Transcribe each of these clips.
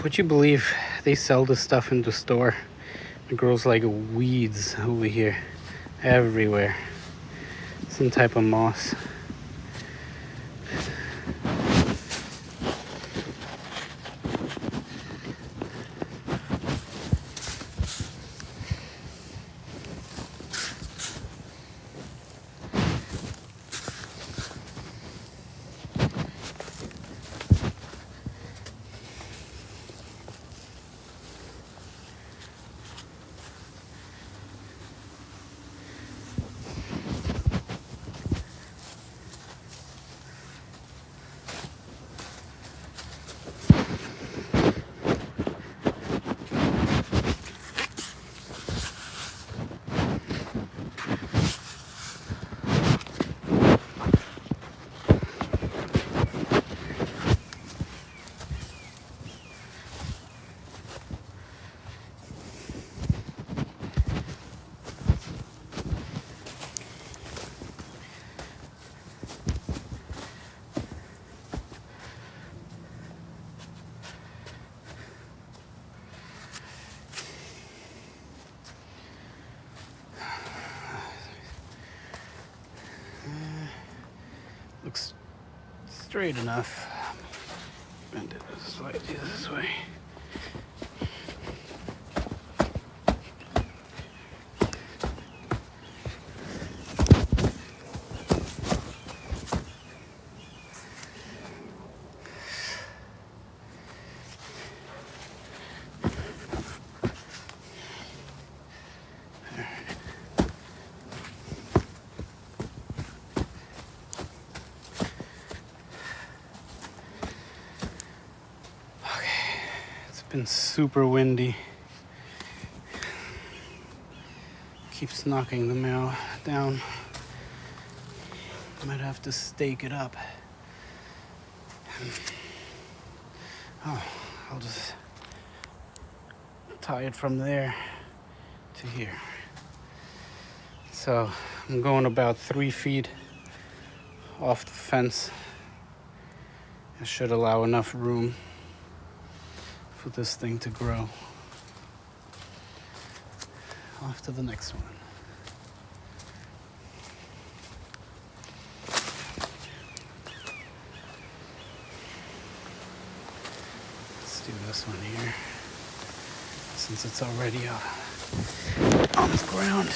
Would you believe they sell this stuff in the store? It grows like weeds over here, everywhere. Some type of moss. Looks straight enough. Bend it slightly this way. Been super windy. Keeps knocking the mail down. Might have to stake it up. Oh, I'll just tie it from there to here. So I'm going about 3 feet off the fence. It should allow enough room for this thing to grow. Off to the next one. Let's do this one here, since it's already on the ground.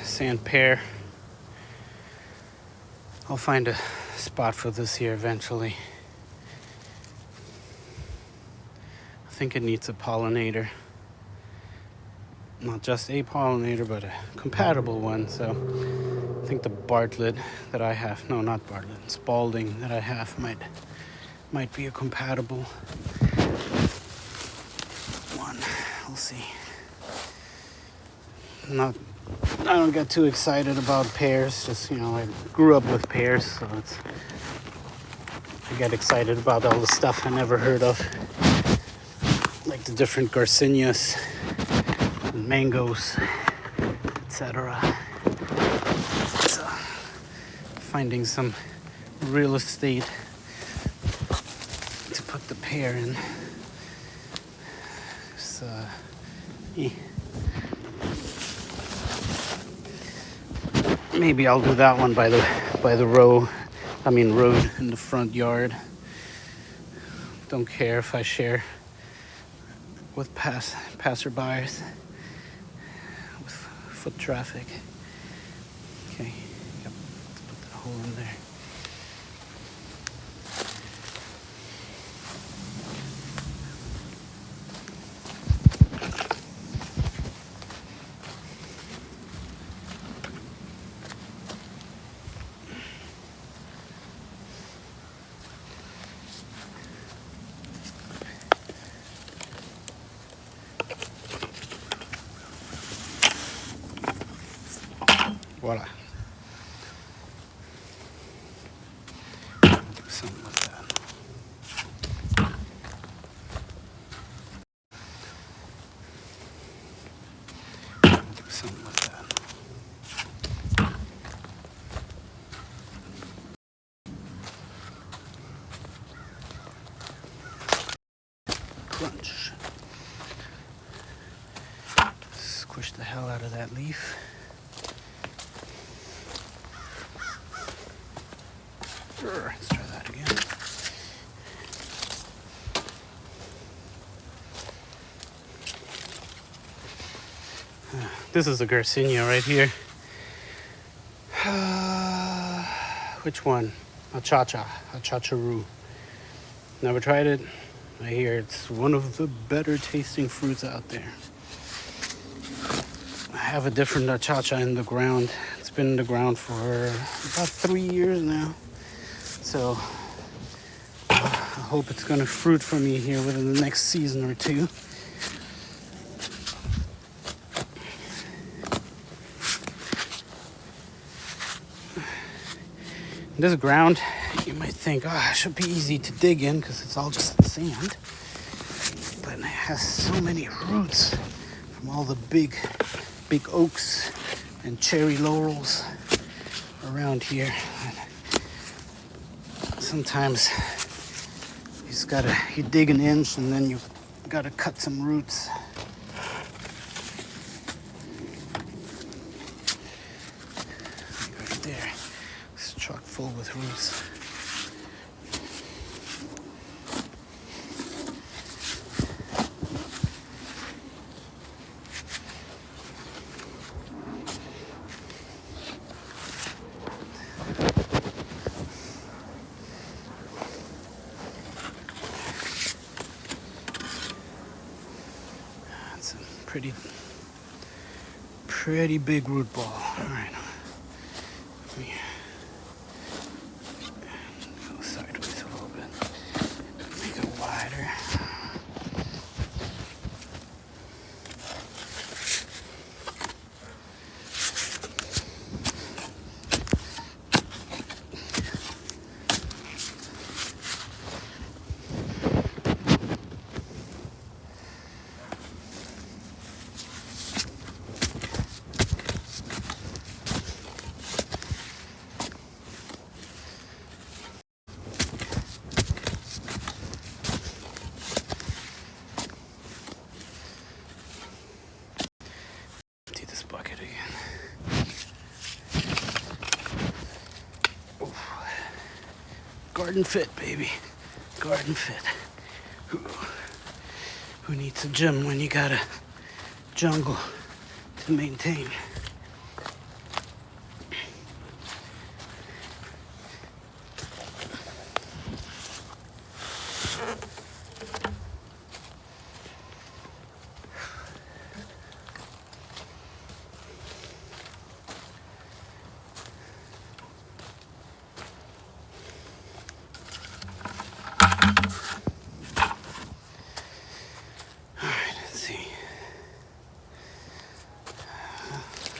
Sand pear. I'll find a spot for this here eventually. I think it needs a pollinator. Not just a pollinator, but a compatible one. So I think the Bartlett that I have, no, not Bartlett, Spalding that I have might be a compatible one. We'll see. I don't get too excited about pears. Just, I grew up with pears, so I get excited about all the stuff I never heard of, like the different garcinias and mangoes. etc. So, finding some real estate to put the pear in. So, maybe I'll do that one by the road in the front yard. Don't care if I share with passerbys, with foot traffic. Okay, yep, let's put that hole in there. Voila. Something like that. Something like that. Crunch. Squish the hell out of that leaf. Let's try that again. This is a Garcinia right here. Which one? Achacharu. Never tried it. I hear it's one of the better tasting fruits out there. I have a different achacha in the ground. It's been in the ground for about 3 years now. So I hope it's gonna fruit for me here within the next season or two. This ground, you might think, it should be easy to dig in because it's all just sand. But it has so many roots from all the big oaks and cherry laurels around here. Sometimes you dig an inch and then you gotta cut some roots. Right there, it's chock full with roots. Pretty big root ball. All right. Let me go sideways a little bit. Make it wider. Bucket again. Oof. Garden fit, baby. Garden fit. Who needs a gym when you got a jungle to maintain?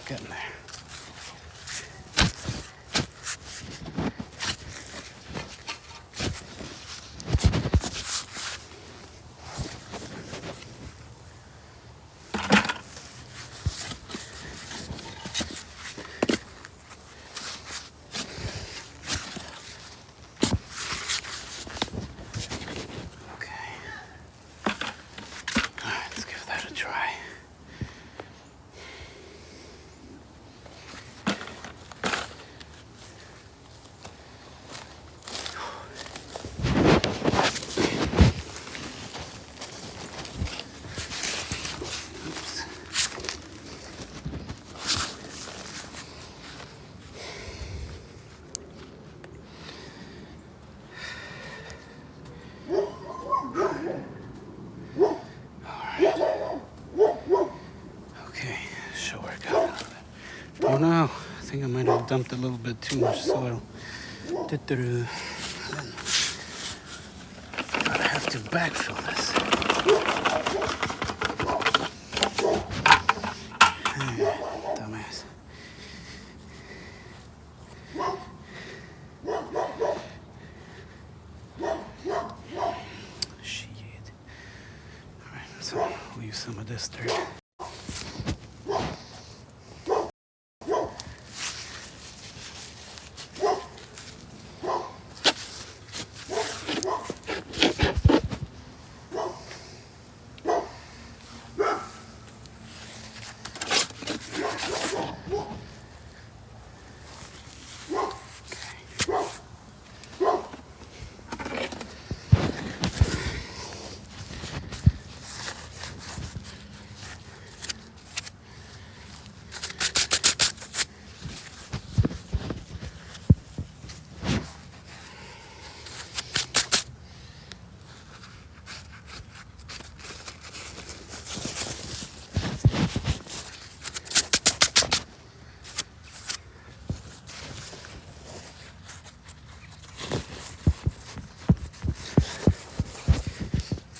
Getting there. should work out. Oh no, I think I might have dumped a little bit too much soil. Gotta have to backfill this. Dumbass. Shit. Alright, so leave some of this dirt.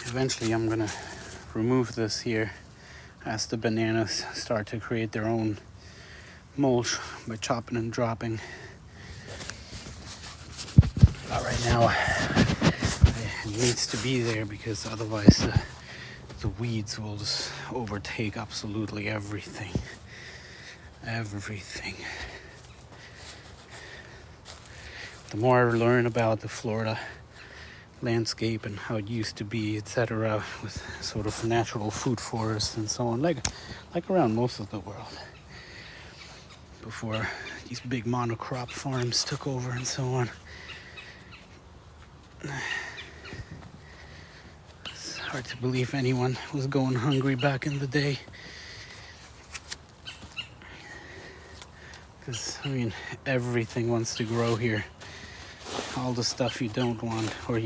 Eventually I'm gonna remove this here as the bananas start to create their own mulch by chopping and dropping. But right now it needs to be there because otherwise the weeds will just overtake absolutely everything. The more I learn about the Florida landscape and how it used to be, etc., with sort of natural food forests and so on, like around most of the world before these big monocrop farms took over and so on. It's hard to believe anyone was going hungry back in the day, because I mean everything wants to grow here. All the stuff you don't want, or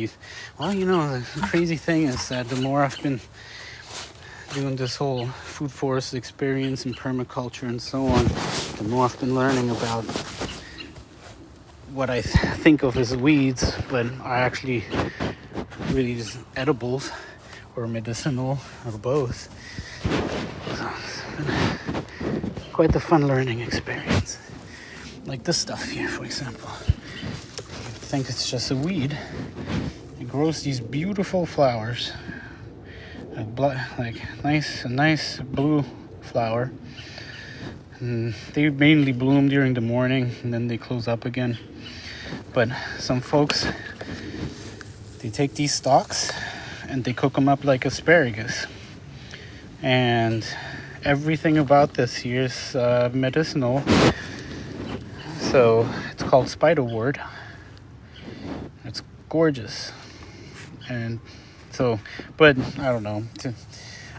well, you know, the crazy thing is that the more I've been doing this whole food forest experience and permaculture and so on, the more I've been learning about what I think of as weeds, but are actually really just edibles or medicinal or both. So it's been quite the fun learning experience. Like this stuff here, for example. I think it's just a weed. It grows these beautiful flowers, like a nice blue flower, and they mainly bloom during the morning and then they close up again. But some folks, they take these stalks and they cook them up like asparagus, and everything about this here is medicinal. So it's called spiderwort. It's gorgeous. And so, but I don't know,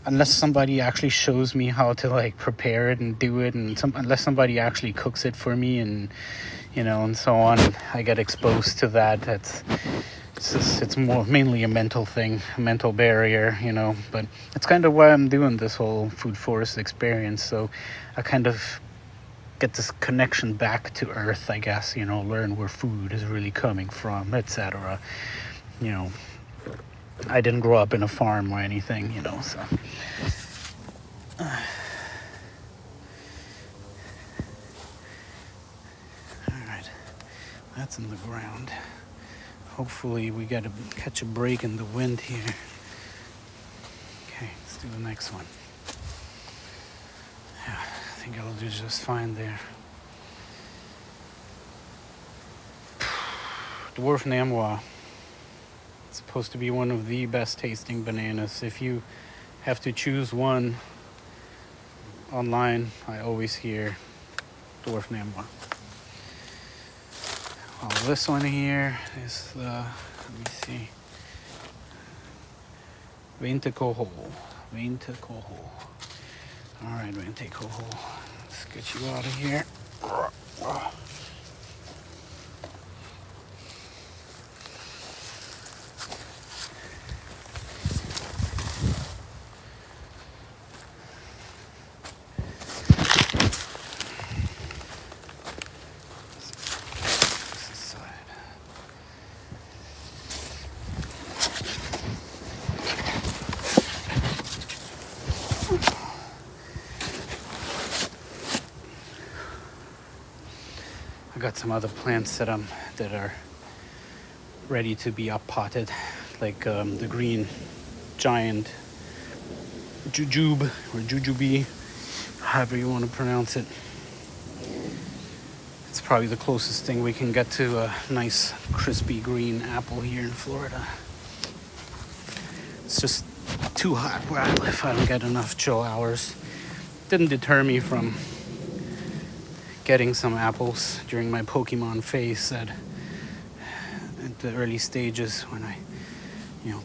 unless somebody actually shows me how to like prepare it and do it, and unless somebody actually cooks it for me, and you know, and so on, and I get exposed to that, it's more mainly a mental thing, a mental barrier, you know. But it's kind of why I'm doing this whole food forest experience, so I kind of get this connection back to earth, I guess, you know, learn where food is really coming from, etc. You know, I didn't grow up in a farm or anything, you know, so. Alright, that's in the ground. Hopefully we gotta catch a break in the wind here. Okay, let's do the next one. Yeah, I think I'll do just fine there. Dwarf Bananas. It's supposed to be one of the best tasting bananas. If you have to choose one online, I always hear Dwarf Bananas. Oh, this one here is the, let me see, 20 coho. Alright, 20 coho. Let's get you out of here. got some other plants that are ready to be up potted, like the green giant jujube or jujube, however you want to pronounce it. It's probably the closest thing we can get to a nice crispy green apple here in Florida. It's just too hot where I live. I don't get enough chill hours. Didn't deter me from getting some apples during my Pokemon phase at the early stages when I,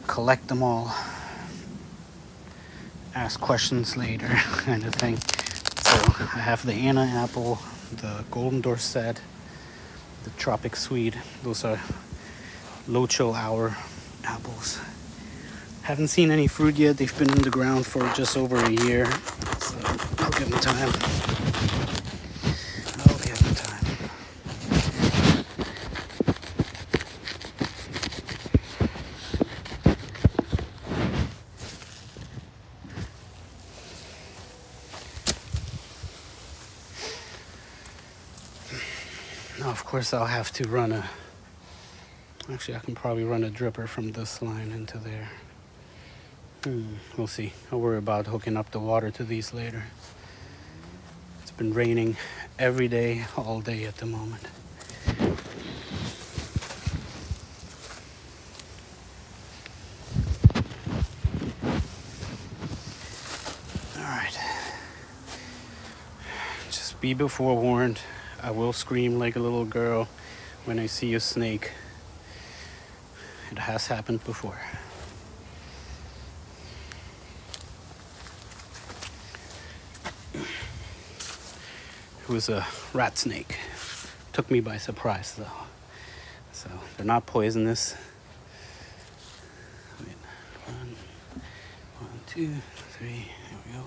collect them all, ask questions later kind of thing. So I have the Anna apple, the Golden Dorset, the Tropic Sweet. Those are low chill hour apples. Haven't seen any fruit yet. They've been in the ground for just over a year. So I'll give them time. Now, of course, I'll have to run actually, I can probably run a dripper from this line into there. We'll see. I'll worry about hooking up the water to these later. It's been raining every day, all day at the moment. All right. Just be forewarned. I will scream like a little girl when I see a snake. It has happened before. It was a rat snake. Took me by surprise though. So they're not poisonous. Wait, one, two, three, there we go.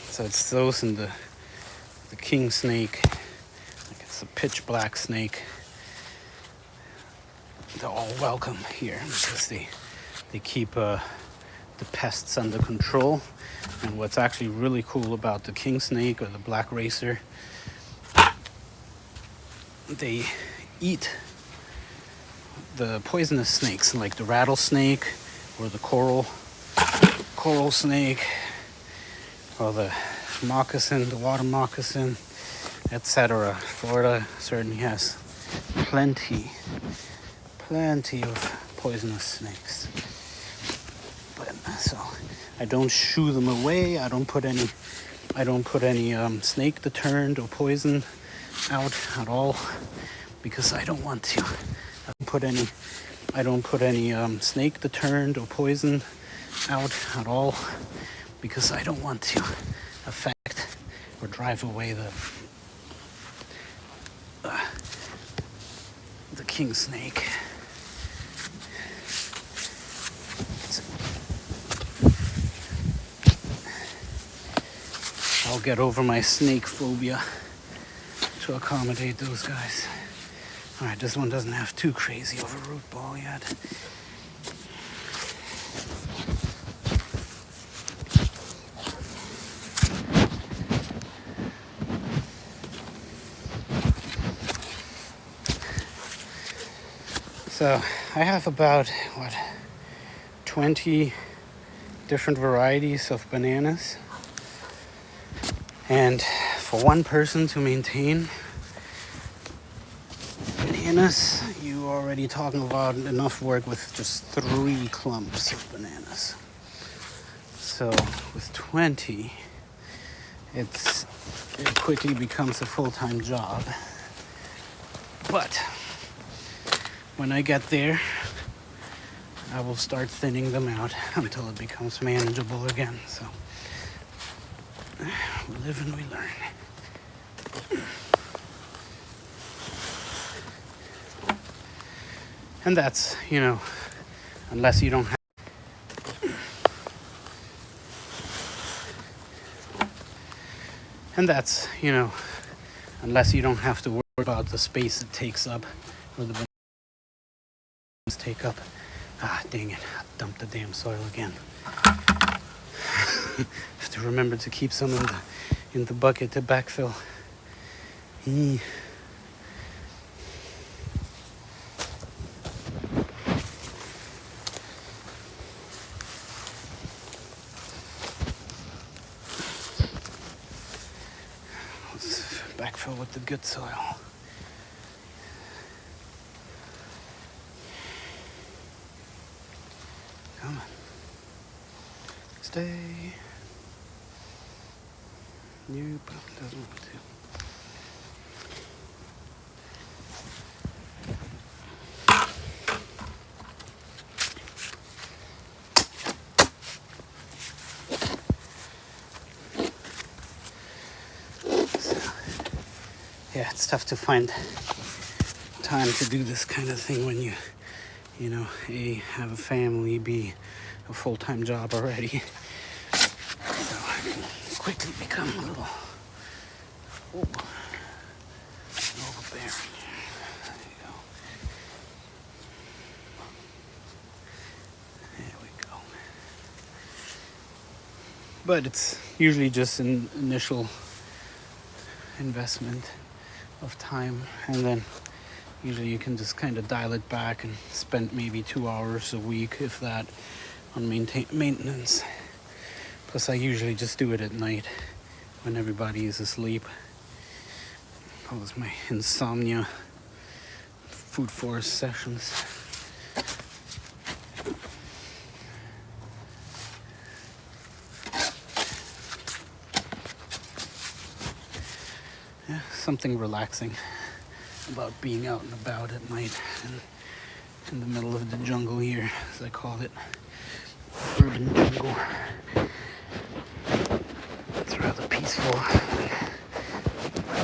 So it's those and the king snake. Like it's a pitch black snake. They're all welcome here because they keep the pests under control. And what's actually really cool about the king snake or the black racer, they eat the poisonous snakes like the rattlesnake or the coral snake or the moccasin, the water moccasin, etc. Florida certainly has plenty of poisonous snakes. But so I don't shoo them away. I don't put any snake deterrent or poison out at all because I don't want to. I don't put any snake deterrent or poison out at all because I don't want to affect or drive away the king snake. I'll get over my snake phobia to accommodate those guys. All right, this one doesn't have too crazy of a root ball yet. So I have about, 20 different varieties of bananas. And for one person to maintain bananas, you're already talking about enough work with just 3 clumps of bananas. So with 20, it quickly becomes a full-time job. But when I get there, I will start thinning them out until it becomes manageable again. So we live and we learn. And that's, unless you don't have to worry about the space it takes up or the bananas take up. Ah, dang it, I dumped the damn soil again. Have to remember to keep some in the bucket to backfill. He let's backfill with the good soil. Come on. Stay. Nope, doesn't want to. Yeah, it's tough to find time to do this kind of thing when you know, A, have a family, B, a full-time job already. So I can quickly become a little overbearing. There you go. There we go. But it's usually just an initial investment of time, and then usually you can just kind of dial it back and spend maybe 2 hours a week, if that, on maintenance. Plus I usually just do it at night when everybody is asleep. That was my insomnia food forest sessions. Yeah, something relaxing about being out and about at night and in the middle of the jungle here, as I call it, urban jungle. It's rather peaceful.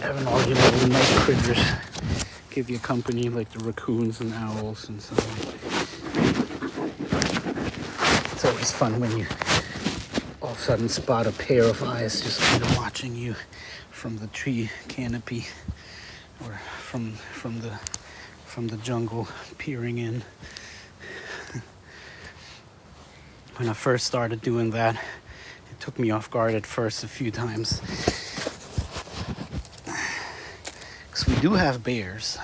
Having all your little night critters give you company, like the raccoons and owls and so on. It's always fun when you all of a sudden spot a pair of eyes just kind of watching you from the tree canopy, or from the jungle peering in. When I first started doing that, it took me off guard at first a few times. Because we do have bears.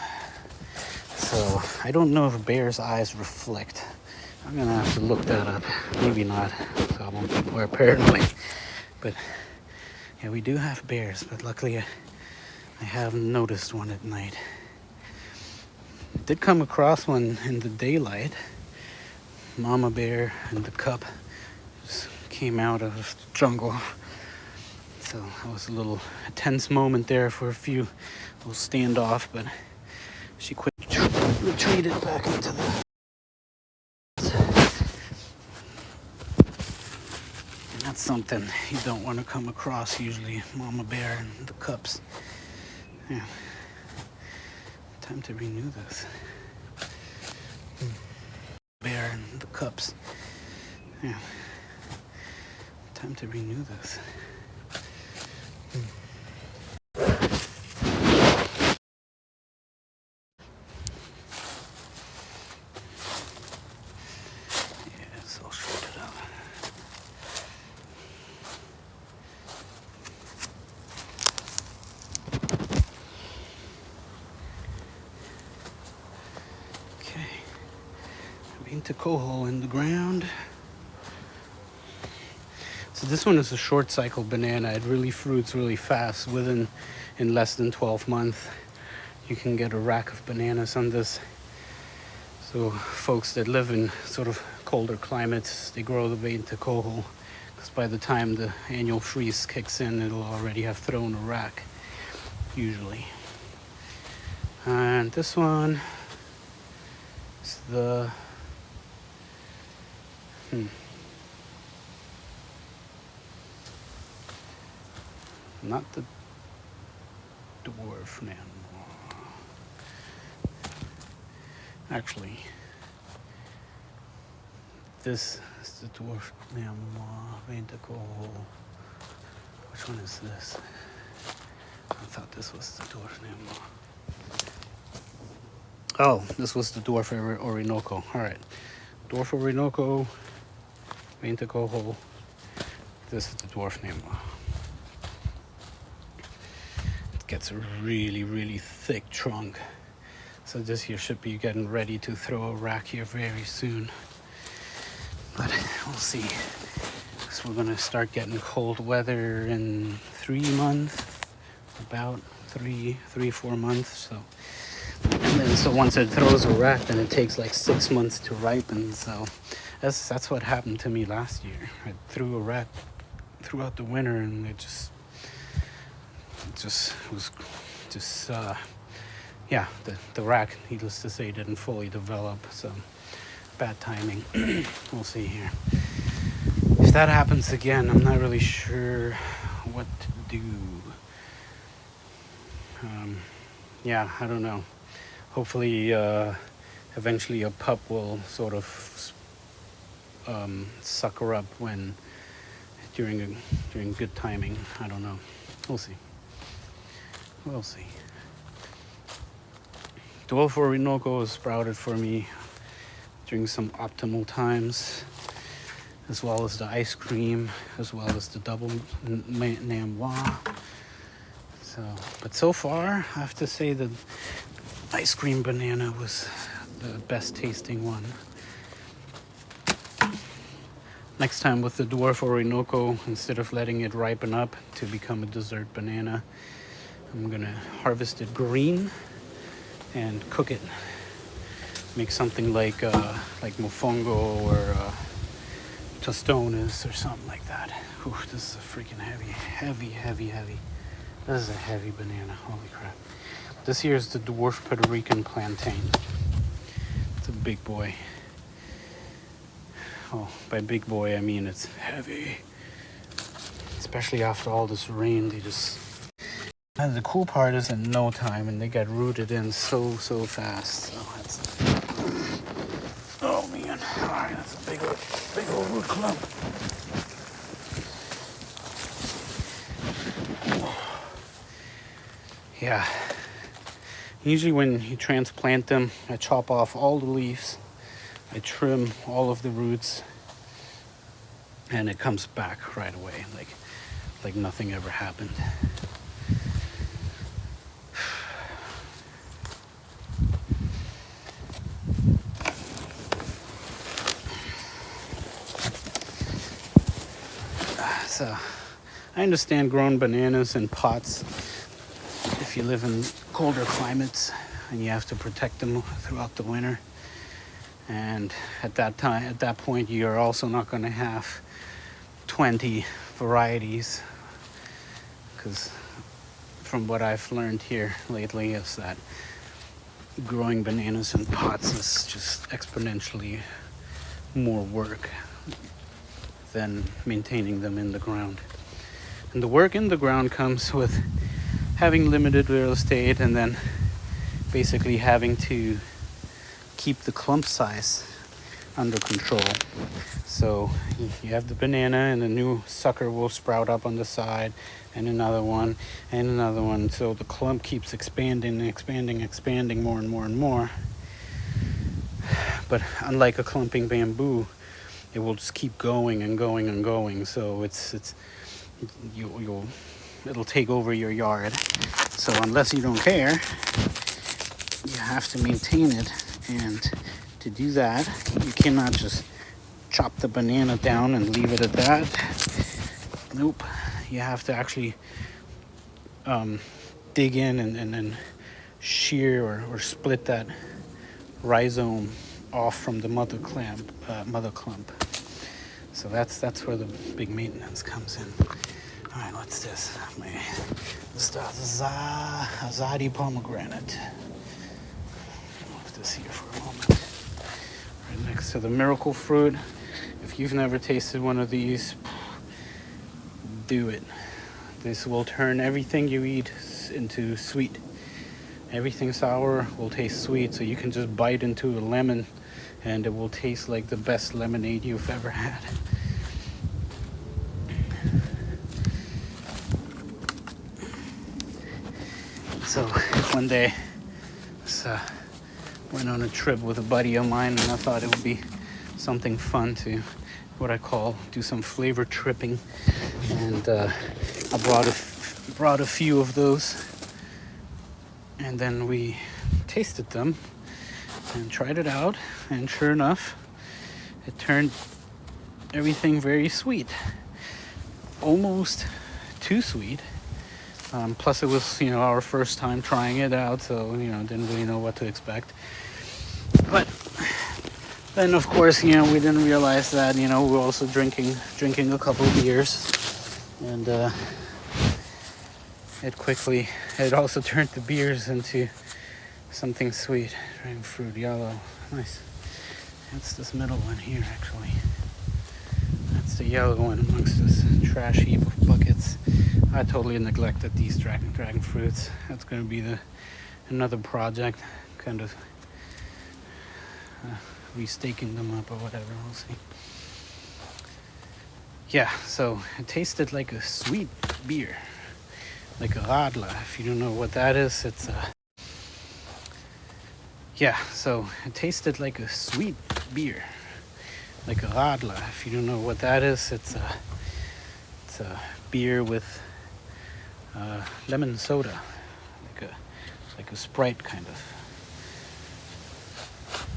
So I don't know if bears' eyes reflect. I'm gonna have to look that up. Maybe not. Or apparently. But yeah, we do have bears, but luckily I haven't noticed one at night. Did come across one in the daylight. Mama bear and the cub just came out of the jungle. So that was a tense moment there for a little standoff, but she quickly retreated back into the... And that's something you don't want to come across usually, mama bear and the cubs. Yeah. Time to renew this. Bear and the cubs. Yeah. Time to renew this. Yeah, it's all shredded up. Okay. Into coal hole in the ground. So this one is a short cycle banana. It really fruits really fast. In less than 12 months, you can get a rack of bananas on this. So folks that live in sort of colder climates, they grow the bait into coal hole, because by the time the annual freeze kicks in, it'll already have thrown a rack, usually. And this one is the not the dwarf banana. Actually, this is the dwarf banana. Which one is this? I thought this was the dwarf banana. Oh, this was the dwarf Orinoco. All right, dwarf Orinoco, Venta hole. This is the dwarf Nema. gets a really, really thick trunk. So this here should be getting ready to throw a rack here very soon. But we'll see. So we're gonna start getting cold weather in 3 months, about 4 months. So, and then so once it throws a rack, then it takes like 6 months to ripen. So that's what happened to me last year. I threw a rack throughout the winter, and it was yeah, the rack, needless to say, didn't fully develop, so bad timing. We'll see here. If that happens again, I'm not really sure what to do. Yeah, I don't know. Hopefully, eventually a pup will sort of sucker up during good timing. I don't know. We'll see. We'll see. Dwarf Orinoco is sprouted for me during some optimal times, as well as the ice cream, as well as the double Namois. But so far, I have to say the ice cream banana was the best tasting one. Next time with the Dwarf Orinoco, instead of letting it ripen up to become a dessert banana, I'm gonna harvest it green and cook it. Make something like mofongo or tostones or something like that. Ooh, this is a freaking heavy. This is a heavy banana, holy crap. This here is the Dwarf Puerto Rican plantain. It's a big boy. Oh, by big boy I mean it's heavy. Especially after all this rain, and the cool part is in no time, and they get rooted in so fast. So oh man, all right, that's a big old root clump. Yeah. Usually when you transplant them, I chop off all the leaves, I trim all of the roots, and it comes back right away, like nothing ever happened. So I understand growing bananas in pots if you live in colder climates and you have to protect them throughout the winter. And at that point, you're also not going to have 20 varieties, because from what I've learned here lately is that growing bananas in pots is just exponentially more work than maintaining them in the ground. And the work in the ground comes with having limited real estate, and then basically having to keep the clump size under control. So you have the banana, and a new sucker will sprout up on the side, and another one, and another one. So the clump keeps expanding more and more. But unlike a clumping bamboo, it will just keep going and going. So it'll take over your yard. So unless you don't care, you have to maintain it. And to do that, you cannot just chop the banana down and leave it at that. Nope. You have to actually dig in and then shear or split that rhizome off from the mother clump. So that's where the big maintenance comes in. All right, what's this? This is Azadi pomegranate. Leave this here for a moment. Right next to the miracle fruit. If you've never tasted one of these, do it. This will turn everything you eat into sweet. Everything sour will taste sweet, so you can just bite into a lemon and it will taste like the best lemonade you've ever had. So one day, went on a trip with a buddy of mine, and I thought it would be something fun to, what I call, do some flavor tripping. And I brought a few of those And then we tasted them and tried it out, and sure enough, it turned everything very sweet, almost too sweet. Plus it was, our first time trying it out, so, didn't really know what to expect. But then, of course, we didn't realize that, we were also drinking a couple of beers, and it also turned the beers into something sweet. Dragon fruit, yellow, nice. It's this middle one here, actually. That's the yellow one amongst this trash heap of buckets. I totally neglected these dragon fruits. That's going to be another project, kind of restaking them up or whatever. We'll see. Yeah, so it tasted like a sweet beer, like a radler. If you don't know what that is, it's a... Yeah, so it tasted like a sweet beer, like a radler. If you don't know what that is, it's a beer with lemon soda, like a Sprite kind of.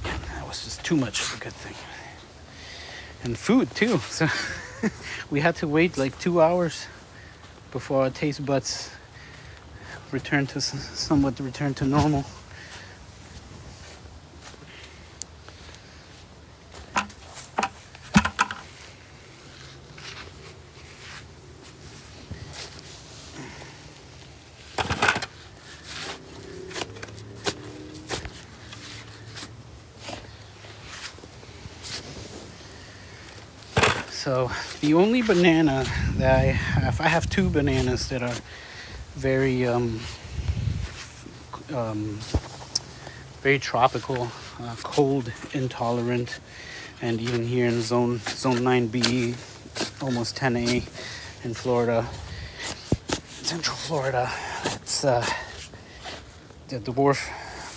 Yeah, that was just too much of a good thing. And food too. So we had to wait like 2 hours before our taste buds somewhat returned to normal. So the only banana that I have two bananas that are very very tropical, cold intolerant, and even here in zone 9B, almost 10A in Florida, Central Florida, it's the dwarf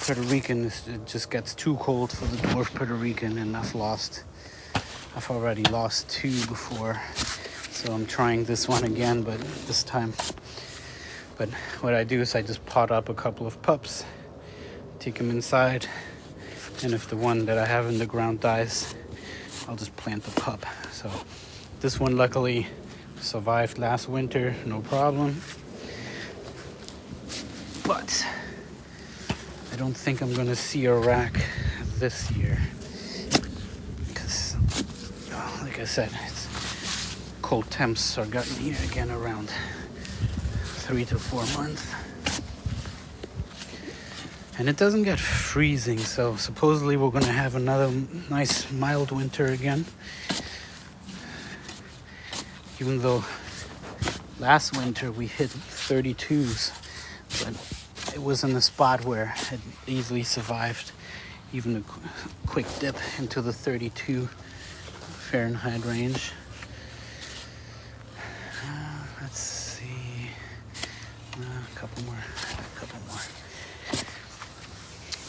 Puerto Rican. It just gets too cold for the dwarf Puerto Rican, and I've already lost two before, so I'm trying this one again, but this time. But what I do is I just pot up a couple of pups, take them inside, and if the one that I have in the ground dies, I'll just plant the pup. So this one luckily survived last winter, no problem. But I don't think I'm gonna see a rack this year. Like I said, it's cold temps are getting here again around 3 to 4 months. And it doesn't get freezing, so supposedly we're going to have another nice mild winter again. Even though last winter we hit 32s, but it was in a spot where it easily survived even a quick dip into the 32 Fahrenheit range. Let's see, a couple more.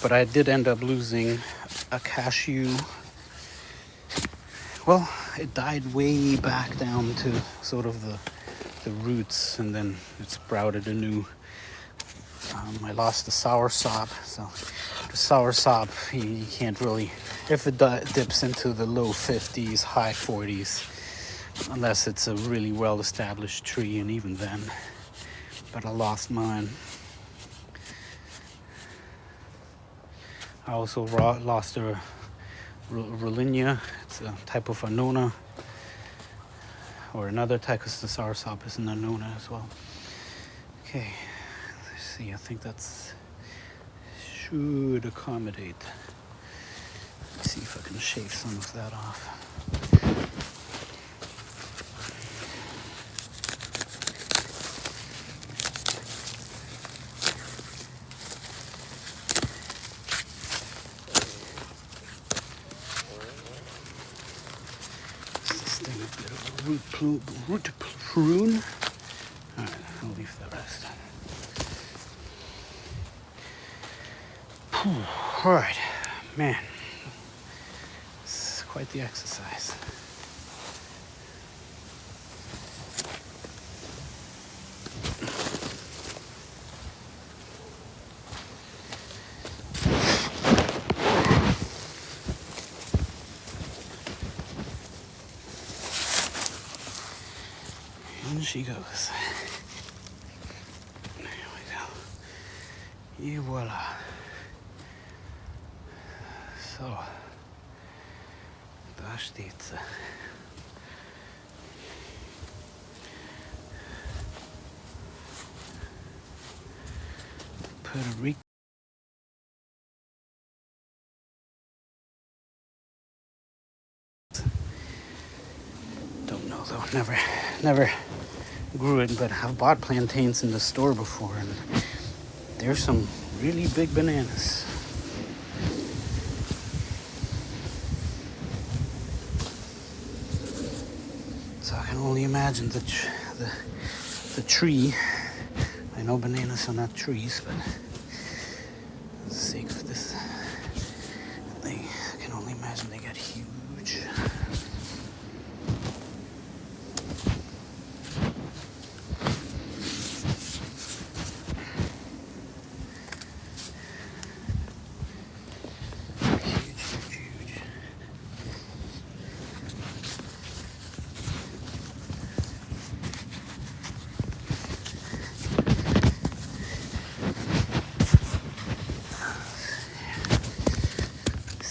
But I did end up losing a cashew. Well, it died way back down to sort of the roots, and then it sprouted anew. I lost the soursop, so the soursop, you can't really, if it dips into the low 50s, high 40s, unless it's a really well-established tree, and even then. But I lost mine. I also lost a Rollinia. It's a type of Annona, or another type, because the soursop is an Annona as well. Okay, let's see, I think that's should accommodate. Let's see if I can shave some of that off. Root prune. Alright, I'll leave the rest. Alright, man. It's quite the exercise. she goes. There we go. Et voila. So, da steht sie. Puerto Rico. Don't know though, never grew it, but I've bought plantains in the store before, and there's some really big bananas. So I can only imagine the tree. I know bananas are not trees, but for the sake of this thing, I can only imagine they get huge.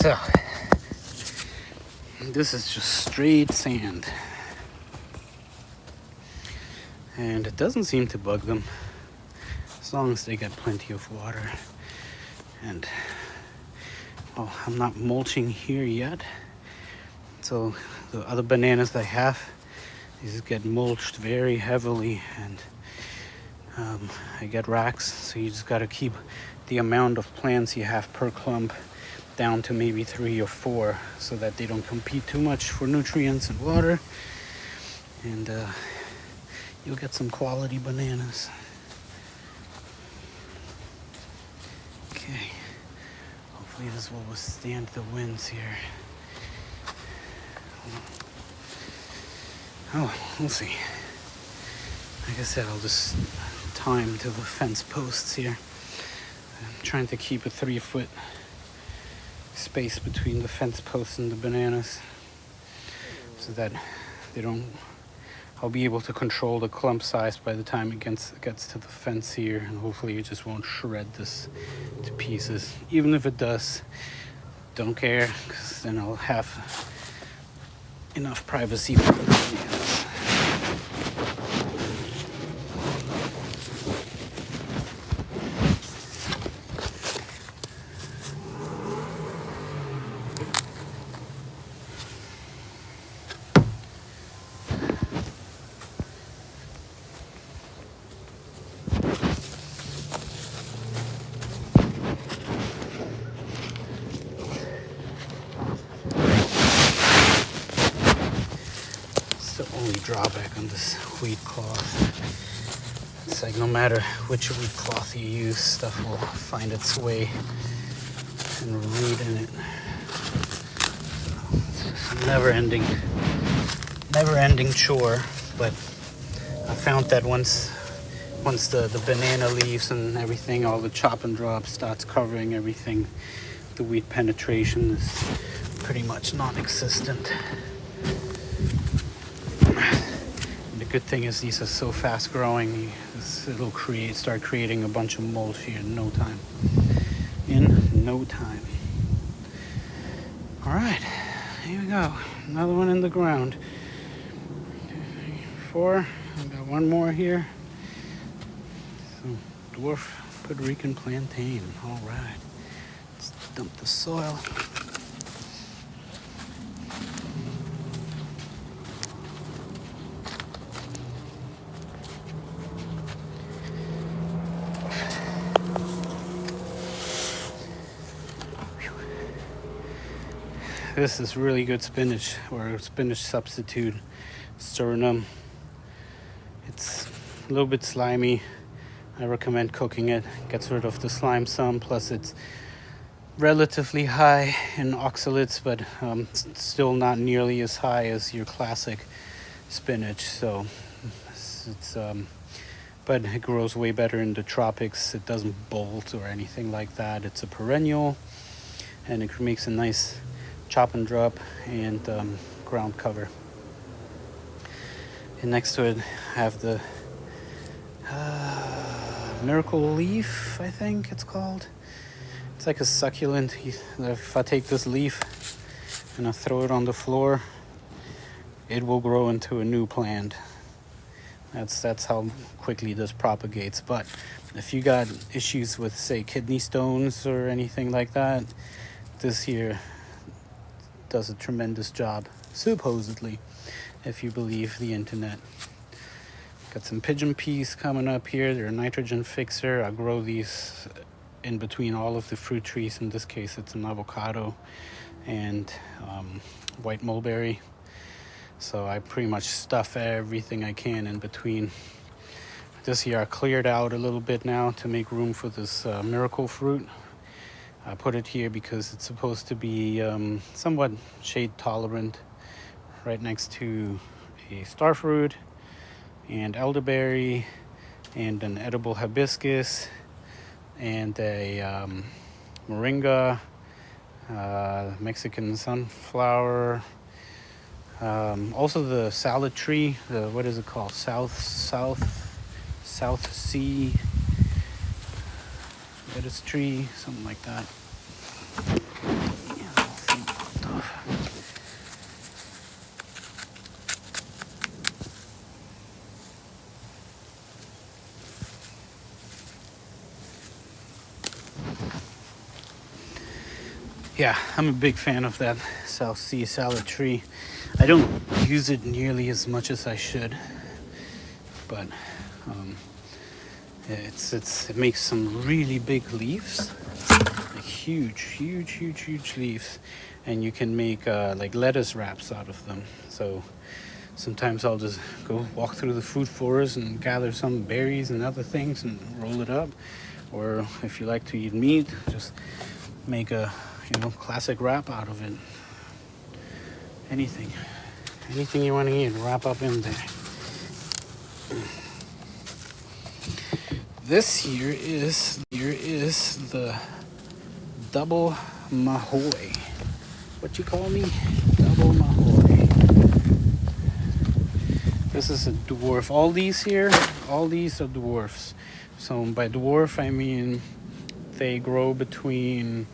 So, this is just straight sand. And it doesn't seem to bug them, as long as they get plenty of water. And, well, I'm not mulching here yet. So, the other bananas that I have, these get mulched very heavily, and I get racks, so you just gotta keep the amount of plants you have per clump down to maybe 3 or 4, so that they don't compete too much for nutrients and water, and you'll get some quality bananas. Okay, hopefully this will withstand the winds here. Oh, we'll see. Like I said, I'll just time to the fence posts here. I'm trying to keep a 3-foot space between the fence posts and the bananas, so that they don't, I'll be able to control the clump size by the time it gets to the fence here, and hopefully it just won't shred this to pieces. Even if it does, don't care, because then I'll have enough privacy for the bananas. The only drawback on this wheat cloth. It's like no matter which wheat cloth you use, stuff will find its way and root in it. So it's a never-ending chore. But I found that once the banana leaves and everything, all the chop and drop starts covering everything, the wheat penetration is pretty much non-existent. Good thing is these are so fast growing, it'll start creating a bunch of mulch here in no time. All right, here we go. Another one in the ground. 2, 3, 4. I've got one more here. So, dwarf Puerto Rican plantain. All right, let's dump the soil. This is really good spinach, or spinach substitute, sternum. It's a little bit slimy. I recommend cooking it. Gets rid of the slime some, plus it's relatively high in oxalates, but still not nearly as high as your classic spinach. So it's but it grows way better in the tropics. It doesn't bolt or anything like that. It's a perennial, and it makes a nice chop and drop and ground cover. And next to it, I have the miracle leaf, I think it's called. It's like a succulent. If I take this leaf and I throw it on the floor, it will grow into a new plant. That's how quickly this propagates. But if you got issues with, say, kidney stones or anything like that, this here does a tremendous job, supposedly, if you believe the internet. Got some pigeon peas coming up here. They're a nitrogen fixer. I grow these in between all of the fruit trees. In this case, it's an avocado and white mulberry. So I pretty much stuff everything I can in between. This year I cleared out a little bit now to make room for this miracle fruit. I put it here because it's supposed to be somewhat shade tolerant, right next to a starfruit and elderberry and an edible hibiscus and a moringa, Mexican sunflower, also the salad tree, what is it called? South Sea lettuce tree, something like that. Yeah, I'm a big fan of that South Sea salad tree. I don't use it nearly as much as I should, but it makes some really big leaves, like huge leaves, and you can make like lettuce wraps out of them. So sometimes I'll just go walk through the food forest and gather some berries and other things and roll it up. Or if you like to eat meat, just make a classic wrap out of it. Anything you want to eat, wrap up in there. This here is the double mahoy. What you call me? Double mahoy. This is a dwarf. All these are dwarfs. So by dwarf I mean they grow between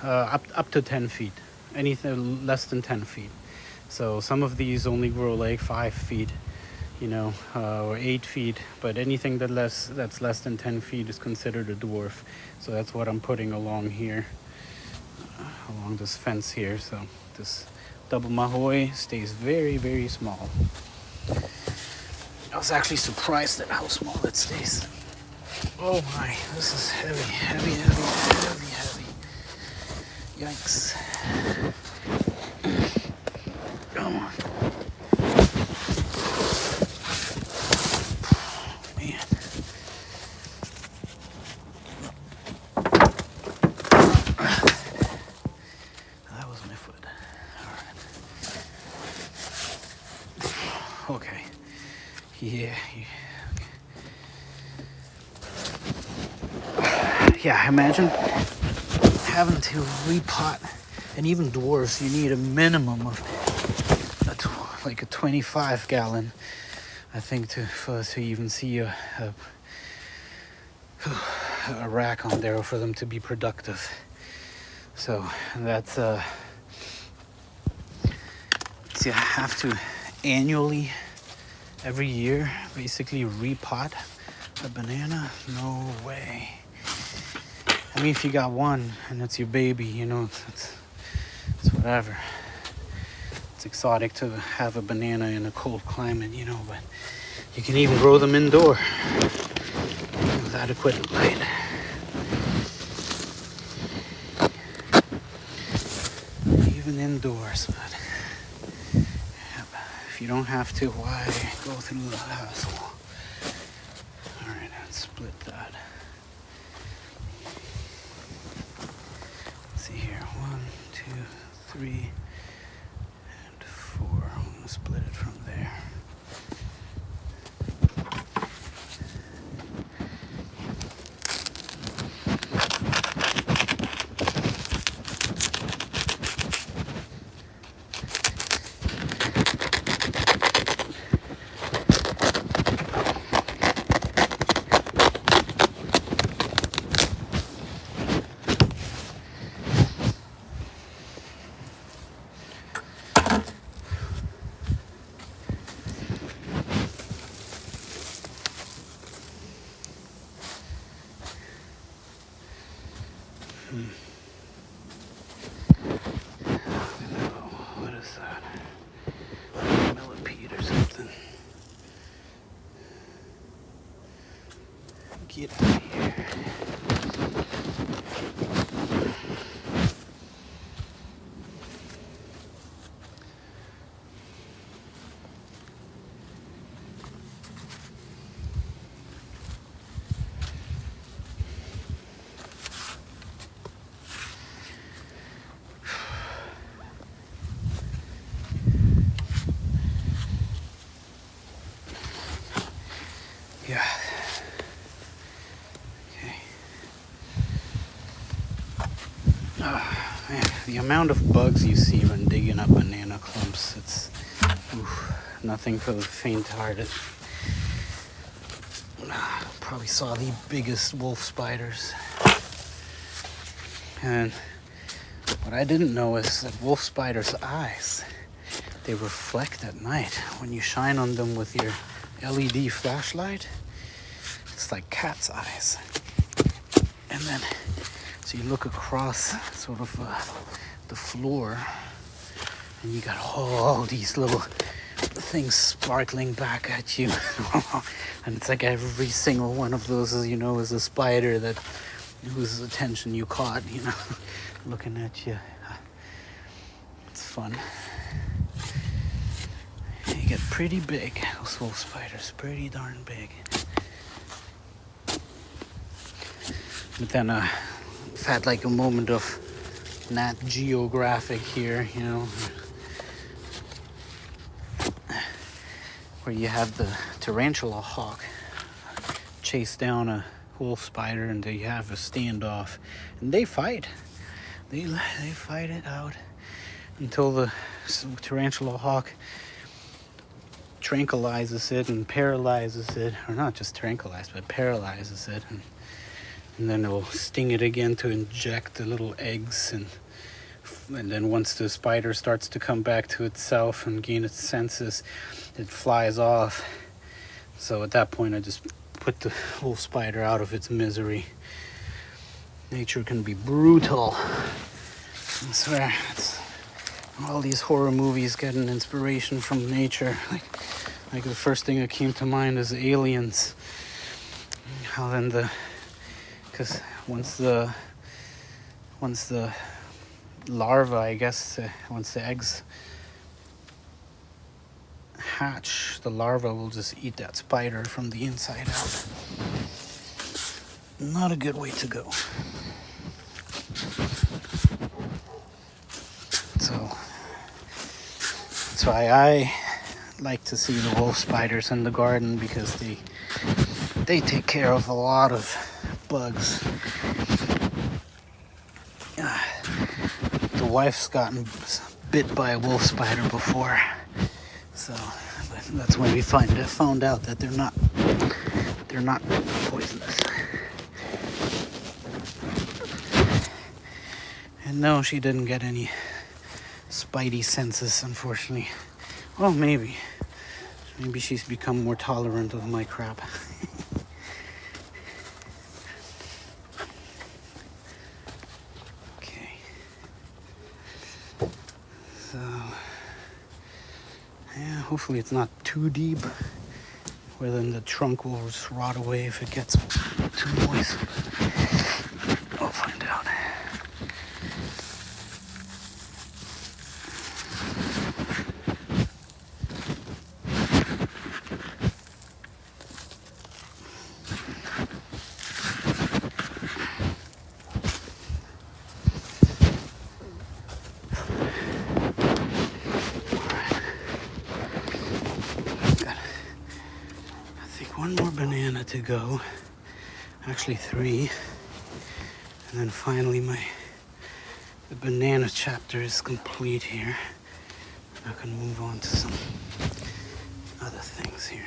up to 10 feet. Anything less than 10 feet. So some of these only grow like 5 feet, or 8 feet. But anything that's less than 10 feet is considered a dwarf. So that's what I'm putting along here, along this fence here. So this double mahoy stays very, very small. I was actually surprised at how small it stays. Oh my, this is heavy. Yikes. Come on. Man. That was my foot. Alright. Okay. Yeah. Yeah, imagine having to repot, and even dwarfs, you need a minimum of like a 25 gallon, I think, for us to even see a rack on there, for them to be productive. So that's so you have to annually, every year, basically repot a banana. No way. I mean, if you got one and it's your baby, it's whatever. It's exotic to have a banana in a cold climate, but you can even grow them indoor with adequate light. Even indoors, but if you don't have to, why go through the hassle? All right, let's split that. See here, 1, 2, 3, and 4. I'm gonna split it from there. Get out of here. Yeah. Okay. Man, the amount of bugs you see when digging up banana clumps, it's nothing for the faint-hearted. Probably saw the biggest wolf spiders. And what I didn't know is that wolf spiders' eyes, they reflect at night. When you shine on them with your LED flashlight, it's like cat's eyes. And then, so you look across sort of the floor, and you got all these little things sparkling back at you. And it's like every single one of those is, is a spider that whose attention you caught, looking at you. It's fun. They get pretty big, those wolf spiders, pretty darn big. But then I've had like a moment of Nat Geographic here, where you have the tarantula hawk chase down a wolf spider and they have a standoff, and they fight. They fight it out until the tarantula hawk tranquilizes it and paralyzes it, or not just tranquilize, but paralyzes it, and then it will sting it again to inject the little eggs, and then once the spider starts to come back to itself and gain its senses, it flies off. So at that point I just put the wolf spider out of its misery. Nature can be brutal. I swear, all these horror movies get an inspiration from nature. Like the first thing that came to mind is Aliens. How then because once the larva, I guess, once the eggs hatch, the larva will just eat that spider from the inside out. Not a good way to go. So that's why I like to see the wolf spiders in the garden, because they take care of a lot of bugs. The wife's gotten bit by a wolf spider before, so that's when we found out that they're not poisonous. And no, she didn't get any spidey senses, unfortunately. Well, maybe she's become more tolerant of my crap. So, yeah, hopefully it's not too deep, where then the trunk will just rot away if it gets too moist. I'll find out. One more banana to go, actually 3, and then finally the banana chapter is complete here. I can move on to some other things here.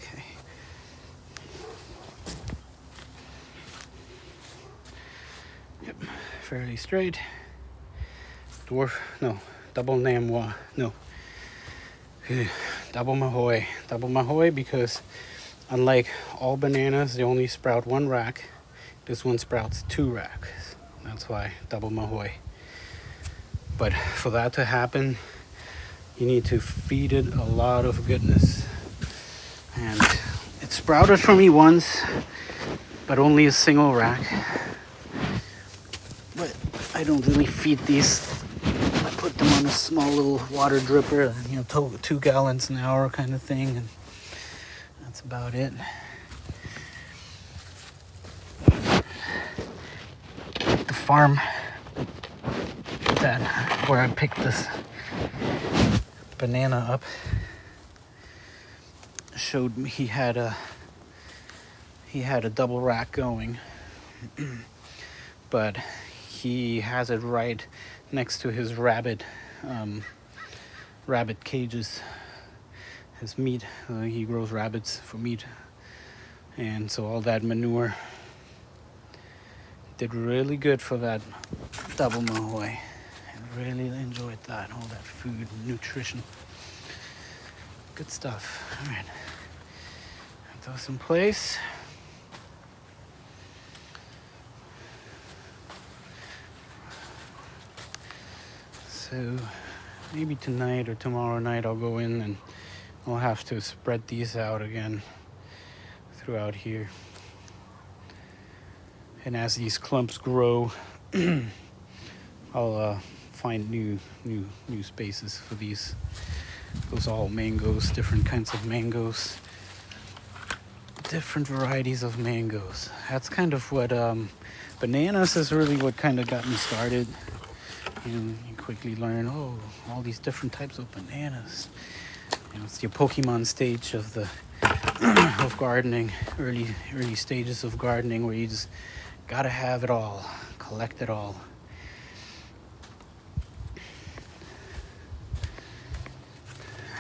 Okay. Yep, fairly straight. Double Namois, no. Okay. Double Mahoy, because unlike all bananas, they only sprout 1 rack. This one sprouts 2 racks. That's why double Mahoy. But for that to happen, you need to feed it a lot of goodness. And it sprouted for me once, but only a single rack. But I don't really feed these. I put them on a small little water dripper, 2 gallons an hour kind of thing, and that's about it. The farm where I picked this banana up showed me he had a double rack going, but he has it right next to his rabbit cages. His meat, he grows rabbits for meat, and so all that manure did really good for that double Mahoy. I really enjoyed that, all that food and nutrition. Good stuff. All right, put those in place. So maybe tonight or tomorrow night I'll go in and I'll have to spread these out again throughout here. And as these clumps grow, I'll find new spaces for these. Those are all mangoes, different kinds of mangoes, different varieties of mangoes. That's kind of what bananas is really what kind of got me started. And you quickly learn, all these different types of bananas. It's your Pokemon stage of the of gardening, early stages of gardening, where you just gotta have it all, collect it all.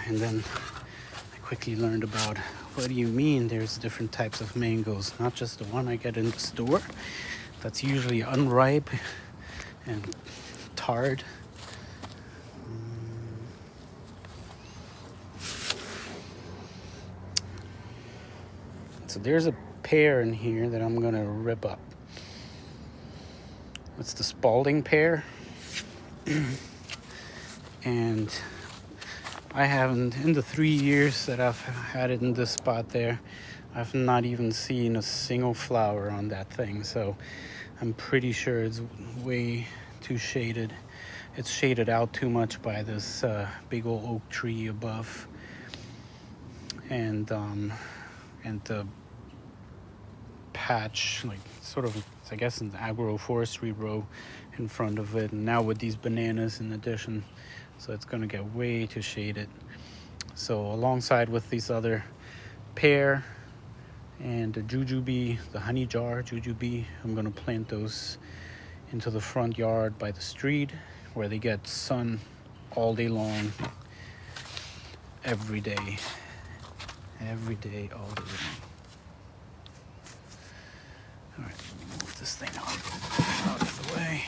And then I quickly learned about, what do you mean there's different types of mangoes, not just the one I get in the store that's usually unripe and tarred. So there's a pear in here that I'm gonna rip up. It's the Spalding pear. And I haven't, in the 3 years that I've had it in this spot there, I've not even seen a single flower on that thing. So I'm pretty sure it's way too shaded. It's shaded out too much by this big old oak tree above. And the patch, like sort of, I guess, an agroforestry row in front of it, and now with these bananas in addition, so it's going to get way too shaded. So alongside with these other pear and the jujube, the honey jar jujube, I'm going to plant those into the front yard by the street, where they get sun all day long, every day, all day long. All right, let me move this thing out of the way.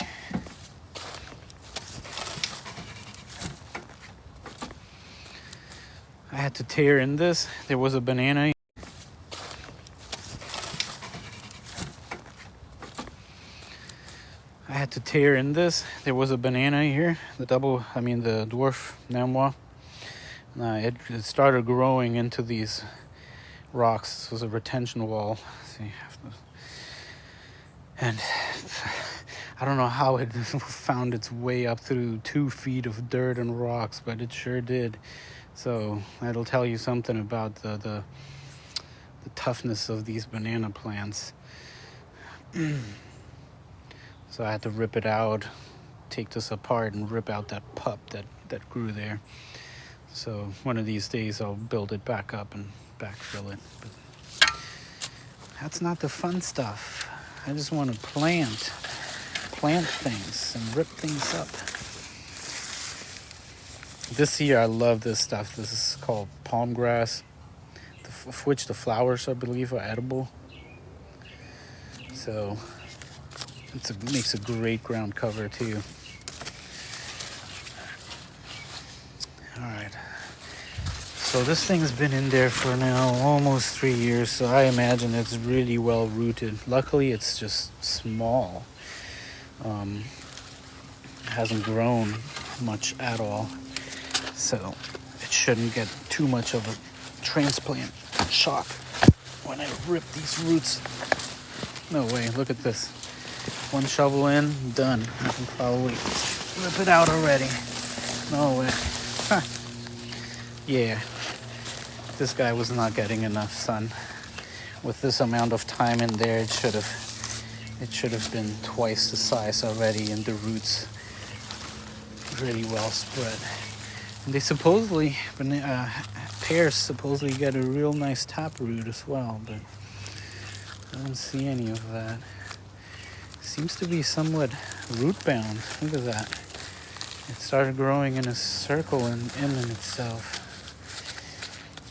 I had to tear in this. There was a banana. There was a banana here, the Dwarf Bananas. It started growing into these rocks. This was a retention wall. See, and I don't know how it found its way up through 2 feet of dirt and rocks, but it sure did. So that'll tell you something about the toughness of these banana plants. So I had to rip it out, take this apart, and rip out that pup that grew there. So one of these days I'll build it back up and backfill it. But that's not the fun stuff. I just want to plant things and rip things up. This year I love this stuff. This is called palm grass, of which the flowers, I believe, are edible. So it makes a great ground cover too. All right. So this thing's been in there for now almost 3 years, so I imagine it's really well rooted. Luckily, it's just small. It hasn't grown much at all, so it shouldn't get too much of a transplant shock when I rip these roots No way, look at this. One shovel in, done. I can probably rip it out already. No way. Huh. Yeah, this guy was not getting enough sun. With this amount of time in there, it should have been twice the size already, and the roots really well spread. And they supposedly, pears supposedly get a real nice taproot as well, but I don't see any of that. Seems to be somewhat root bound. Look at that. It started growing in a circle in itself.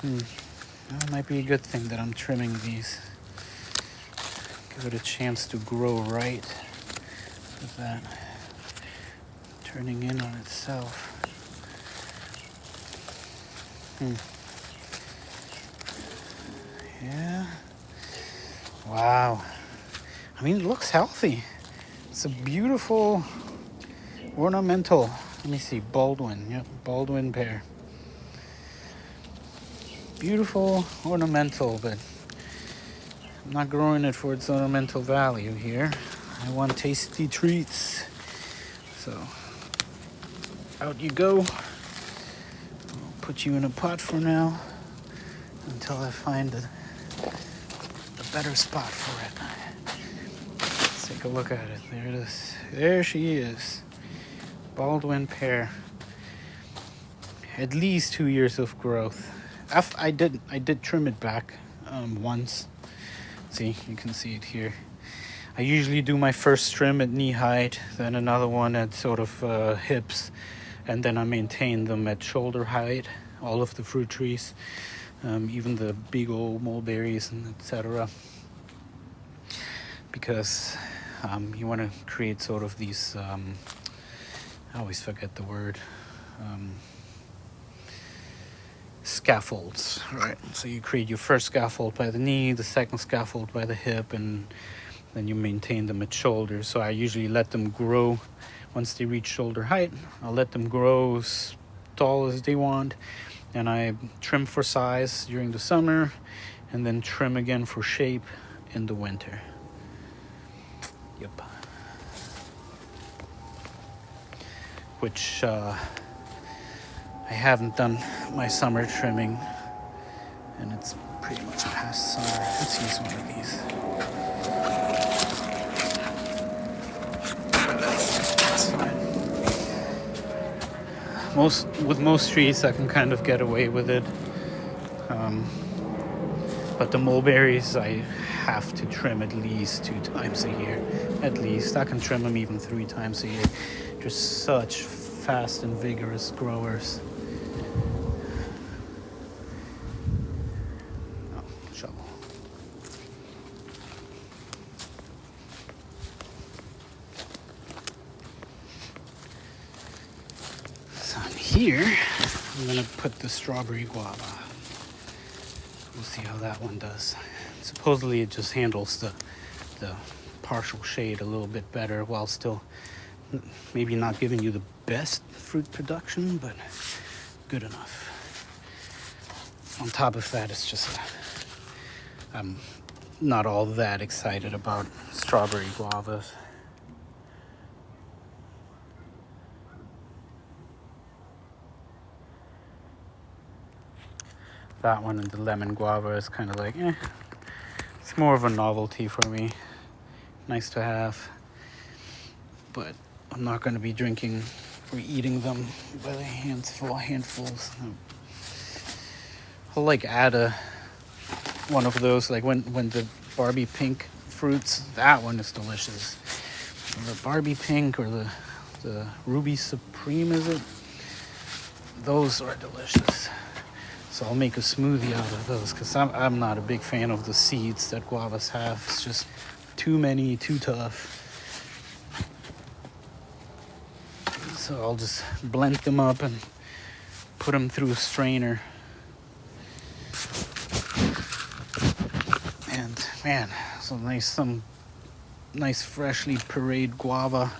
That might be a good thing that I'm trimming these. Give it a chance to grow right. Look at that. Turning in on itself. Yeah. Wow. I mean, it looks healthy. It's a beautiful ornamental. Let me see, Baldwin. Yep, Baldwin pear. Beautiful ornamental, but I'm not growing it for its ornamental value here. I want tasty treats. So, out you go. I'll put you in a pot for now until I find a better spot for it. Let's take a look at it. There it is. There she is. Baldwin pear. At least 2 years of growth. I did trim it back once. See, you can see it here. I usually do my first trim at knee height, then another one at sort of hips, and then I maintain them at shoulder height, all of the fruit trees, even the big old mulberries and etc. Because you want to create sort of these, I always forget the word, scaffolds, right? So you create your first scaffold by the knee, the second scaffold by the hip, and then you maintain them at shoulder. So I usually let them grow. Once they reach shoulder height, I'll let them grow as tall as they want, and I trim for size during the summer, and then trim again for shape in the winter. Yep. Which I haven't done my summer trimming, and it's pretty much past summer. Let's use one of these. That's fine. With most trees, I can kind of get away with it. But the mulberries, I have to trim at least 2 times a year. At least. I can trim them even 3 times a year. They're such fast and vigorous growers. Shovel. So here, I'm gonna put the strawberry guava. We'll see how that one does. Supposedly it just handles the partial shade a little bit better while still maybe not giving you the best fruit production, but good enough. On top of that, it's just I'm not all that excited about strawberry guavas. That one and the lemon guava is kind of like, it's more of a novelty for me. Nice to have. But I'm not going to be drinking or eating them by the handfuls. I'll like add one of those, like when the Barbie pink fruits, that one is delicious. The Barbie pink or the Ruby Supreme, is it? Those are delicious. So I'll make a smoothie out of those, because I'm not a big fan of the seeds that guavas have. It's just too many, too tough. So I'll just blend them up and put them through a strainer. And man, some nice freshly pureed guava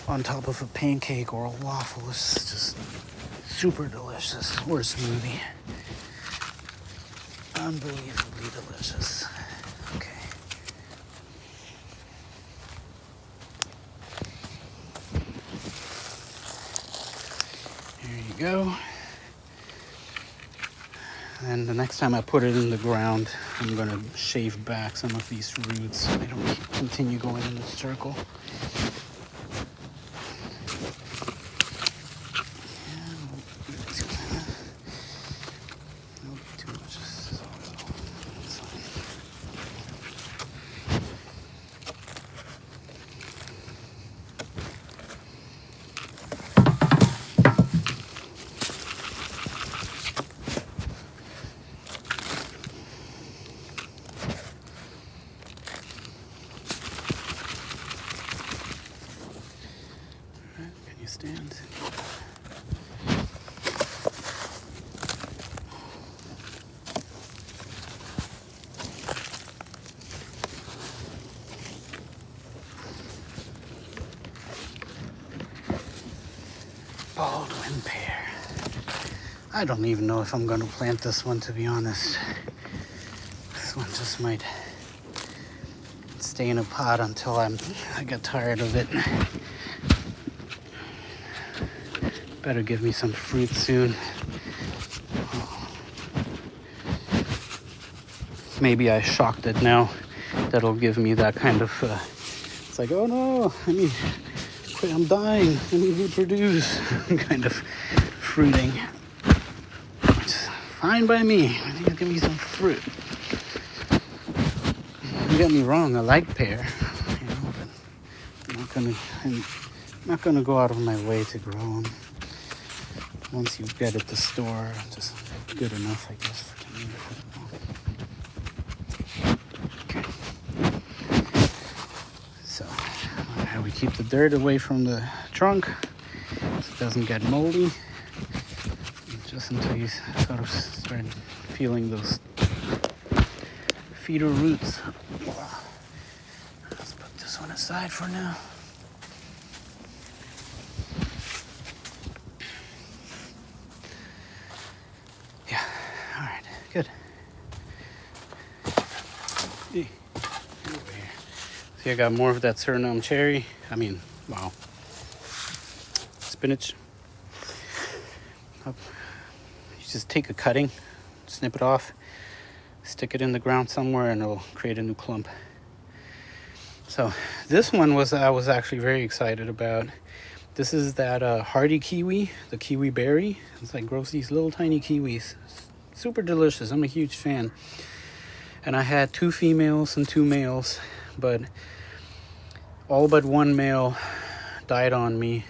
on top of a pancake or a waffle is just super delicious. Or a smoothie. Unbelievably delicious. Okay. go. And the next time I put it in the ground, I'm gonna shave back some of these roots so they don't continue going in a circle. Stand. Baldwin pear. I don't even know if I'm going to plant this one, to be honest. This one just might stay in a pot until I get tired of it. Better give me some fruit soon. Maybe I shocked it now. That'll give me that kind of, it's like, oh no, I'm dying, let me reproduce kind of fruiting. It's fine by me. Give me some fruit. Don't get me wrong, I like pear, but I'm not gonna go out of my way to grow them. Once you get at the store, just good enough, I guess, for me. Okay. So, we keep the dirt away from the trunk so it doesn't get moldy. Just until you sort of start feeling those feeder roots. Let's put this one aside for now. Good. See, I got more of that Suriname cherry. Wow. Spinach. You just take a cutting, snip it off, stick it in the ground somewhere, and it'll create a new clump. So this one I was actually very excited about. This is that hardy kiwi, the kiwi berry. It's like grows these little tiny kiwis. Super delicious. I'm a huge fan. And I had 2 females and 2 males, but all but one male died on me.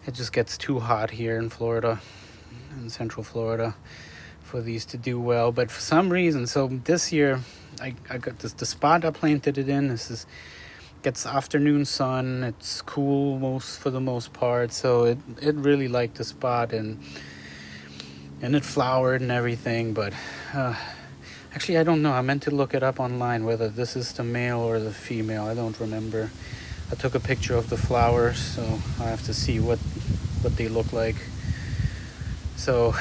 It just gets too hot here in Florida, in central Florida, for these to do well. But for some reason, so this year I got the spot I planted it in. Gets afternoon sun. It's cool for the most part, so it really liked the spot, and it flowered and everything. But actually, I don't know. I meant to look it up online whether this is the male or the female. I don't remember. I took a picture of the flowers, so I have to see what they look like. So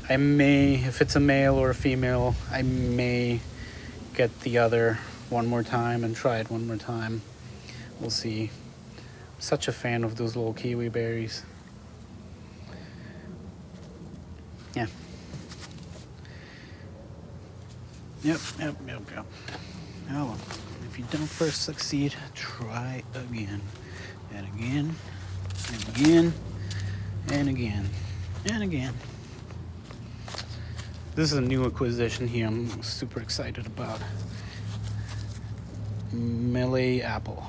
I may, if it's a male or a female, I may get the other one more time and try it one more time. We'll see. I'm such a fan of those little kiwi berries. Yeah. Yep. Oh, if you don't first succeed, try again. And again. And again. And again. And again. This is a new acquisition here I'm super excited about. Malay apple.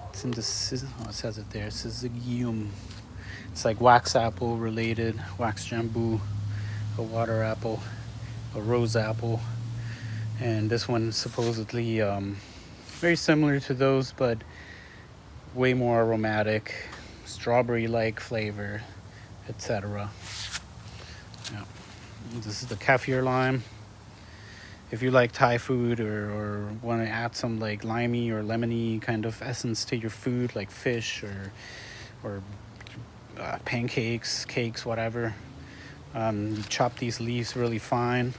It's in the, it says it there, Syzygium. It's like wax apple related, wax jambu, a water apple, a rose apple. And this one supposedly very similar to those, but way more aromatic, strawberry-like flavor, etc. Yeah. This is the kaffir lime. If you like Thai food or want to add some like limey or lemony kind of essence to your food, like fish or pancakes, cakes, whatever, you chop these leaves really fine,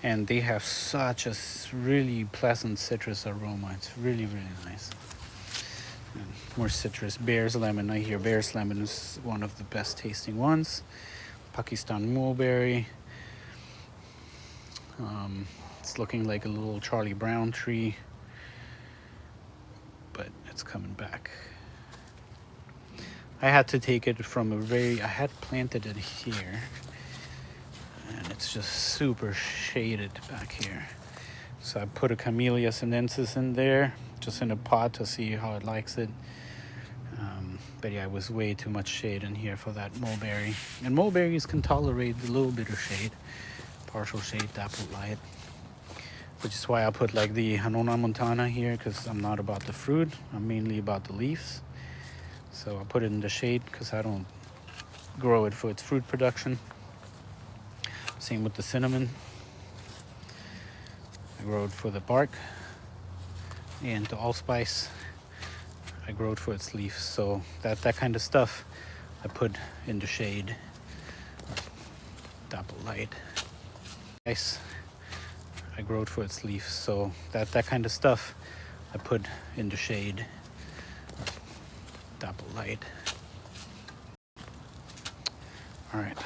and they have such a really pleasant citrus aroma. It's really, really nice. And more citrus. Bear's lemon. I hear Bear's lemon is one of the best tasting ones. Pakistan mulberry. It's looking like a little Charlie Brown tree, but it's coming back. I had to take it from I had planted it here, and it's just super shaded back here. So I put a Camellia sinensis in there, just in a pot to see how it likes it. But yeah, it was way too much shade in here for that mulberry. And mulberries can tolerate a little bit of shade, partial shade, dapple light. Which is why I put like the Hanona Montana here, because I'm not about the fruit, I'm mainly about the leaves. So I put it in the shade because I don't grow it for its fruit production. Same with the cinnamon. I grow it for the bark. And the allspice, I grow it for its leaves. So that kind of stuff I put in the shade. Dapple light. Ice. I grow it for its leaves. So that kind of stuff I put in the shade. Dapple light. All right.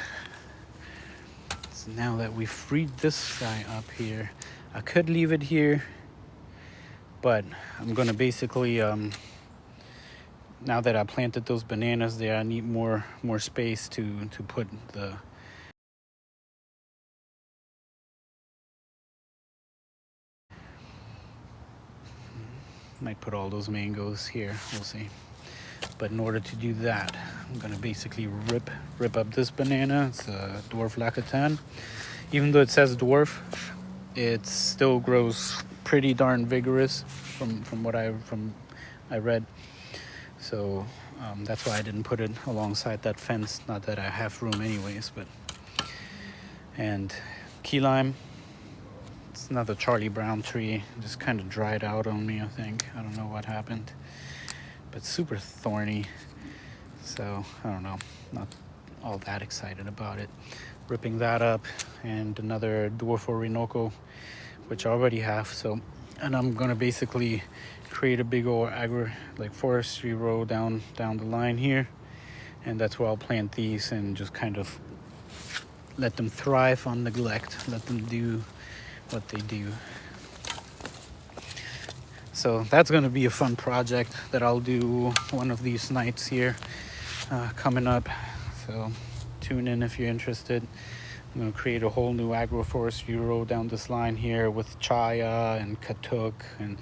So now that we've freed this guy up here, I could leave it here, but I'm gonna basically now that I planted those bananas there, I need more space to put the might put all those mangoes here, we'll see. But in order to do that, I'm gonna basically rip up this banana. It's a Dwarf Lacatan. Even though it says dwarf, it still grows pretty darn vigorous from what I read. So that's why I didn't put it alongside that fence. Not that I have room anyways, but. And key lime. It's another Charlie Brown tree. It just kind of dried out on me, I think. I don't know what happened. But super thorny. So I don't know. Not all that excited about it. Ripping that up, and another Dwarf Orinoco, which I already have. So, and I'm gonna basically create a big old forestry row down the line here, and that's where I'll plant these and just kind of let them thrive on neglect. Let them do what they do. So that's gonna be a fun project that I'll do one of these nights here coming up. So tune in if you're interested. I'm going to create a whole new agroforestry row down this line here with chaya and katuk and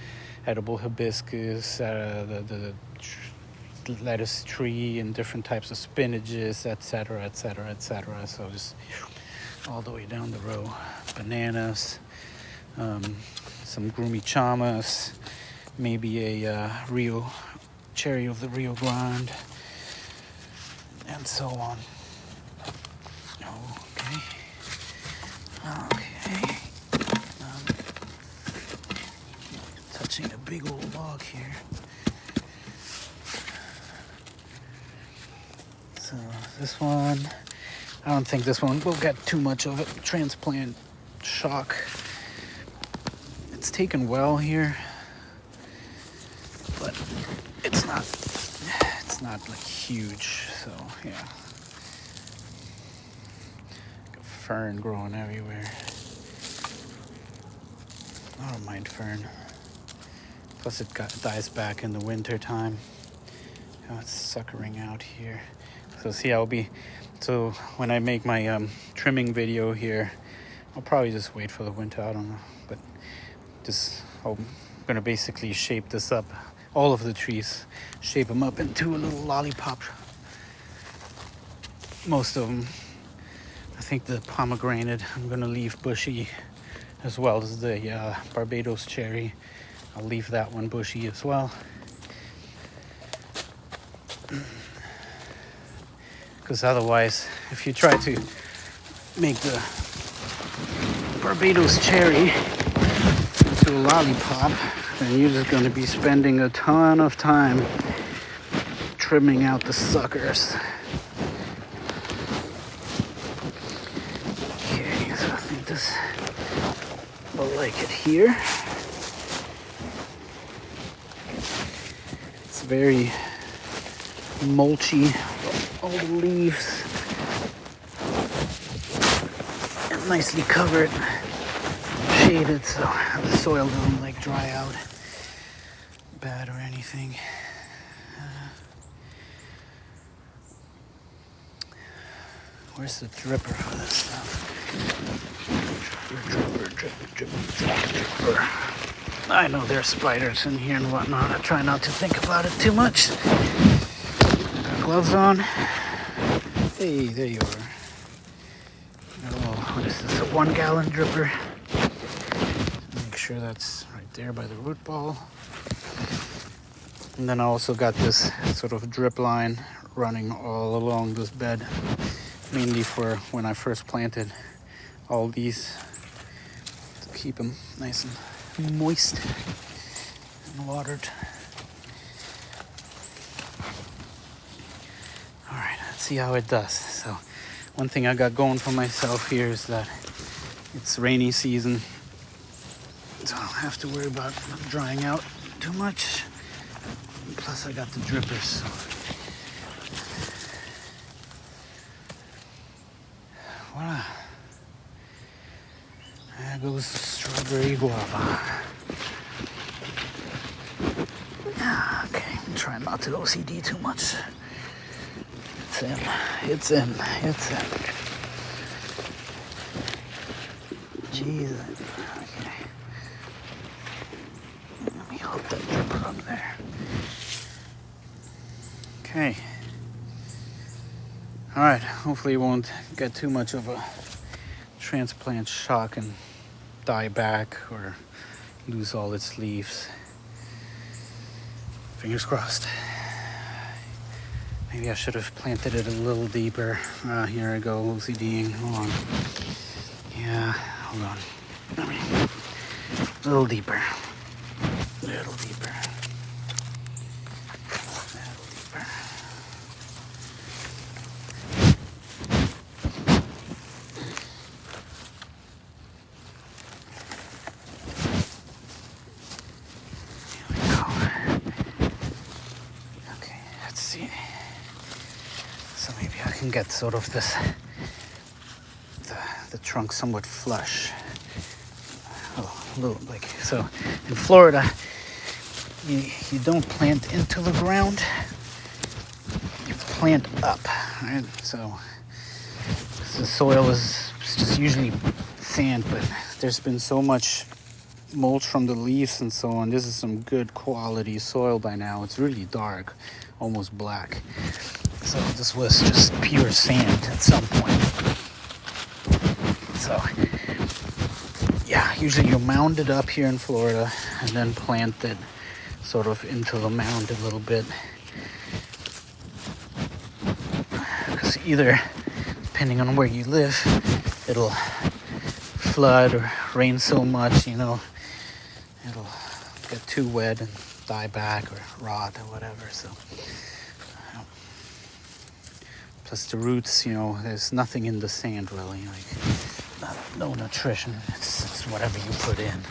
edible hibiscus, the lettuce tree and different types of spinaches, etc., etc., etc. So just all the way down the row. Bananas, some groomy chamas, maybe a Rio cherry of the Rio Grande, and so on. Okay. Touching a big old log here. So this one, I don't think this one will get too much of a transplant shock. It's taken well here, but it's not like huge. So yeah. Fern growing everywhere. I don't mind fern. Plus it dies back in the winter time. Now it's suckering out here. So see, so when I make my trimming video here, I'll probably just wait for the winter, I don't know. But I'm gonna basically shape this up, all of the trees, shape them up into a little lollipop. Most of them. I think the pomegranate I'm gonna leave bushy, as well as the Barbados cherry. I'll leave that one bushy as well. Because otherwise, if you try to make the Barbados cherry into a lollipop, then you're just gonna be spending a ton of time trimming out the suckers. This will like it here. It's very mulchy, all the leaves, and nicely covered, shaded, so the soil doesn't like dry out bad or anything. Where's the dripper for this stuff? Dripper. I know there's spiders in here and whatnot. I try not to think about it too much. Got gloves on. Hey, there you are. Oh, what is this? A 1 gallon dripper. Make sure that's right there by the root ball. And then I also got this sort of drip line running all along this bed, mainly for when I first planted all these, to keep them nice and moist and watered. All right, let's see how it does. So one thing I got going for myself here is that it's rainy season, so I don't have to worry about drying out too much. Plus I got the drippers, so. Voila. There goes the strawberry guava. Okay, I'm trying not to OCD too much. It's in, it's in, it's in. Jesus. Okay. Let me hook that dripper up there. Okay. All right, hopefully it won't get too much of a transplant shock and die back or lose all its leaves. Fingers crossed. Maybe I should have planted it a little deeper. Here I go, OCDing. Hold on. Yeah, hold on. A little deeper. Little deeper. Little deeper. So maybe I can get sort of this, the trunk somewhat flush. Oh, a little like, so in Florida, you don't plant into the ground, you plant up, right? So the soil is just usually sand, but there's been so much mulch from the leaves and so on. This is some good quality soil by now. It's really dark, almost black. So this was just pure sand at some point. So yeah, usually you mound it up here in Florida and then plant it sort of into the mound a little bit. Because either, depending on where you live, it'll flood or rain so much, you know, it'll get too wet and die back or rot or whatever. So plus the roots, you know, there's nothing in the sand really, like no nutrition. It's whatever you put in.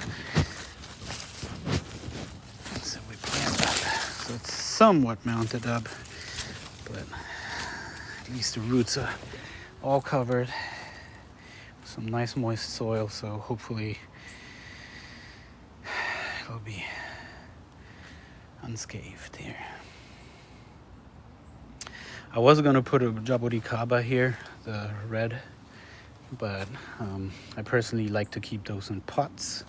So we plant that. So it's somewhat mounted up, but at least the roots are all covered. Some nice moist soil, so hopefully it'll be unscathed here. I was gonna put a jabuticaba here, the red, but I personally like to keep those in pots.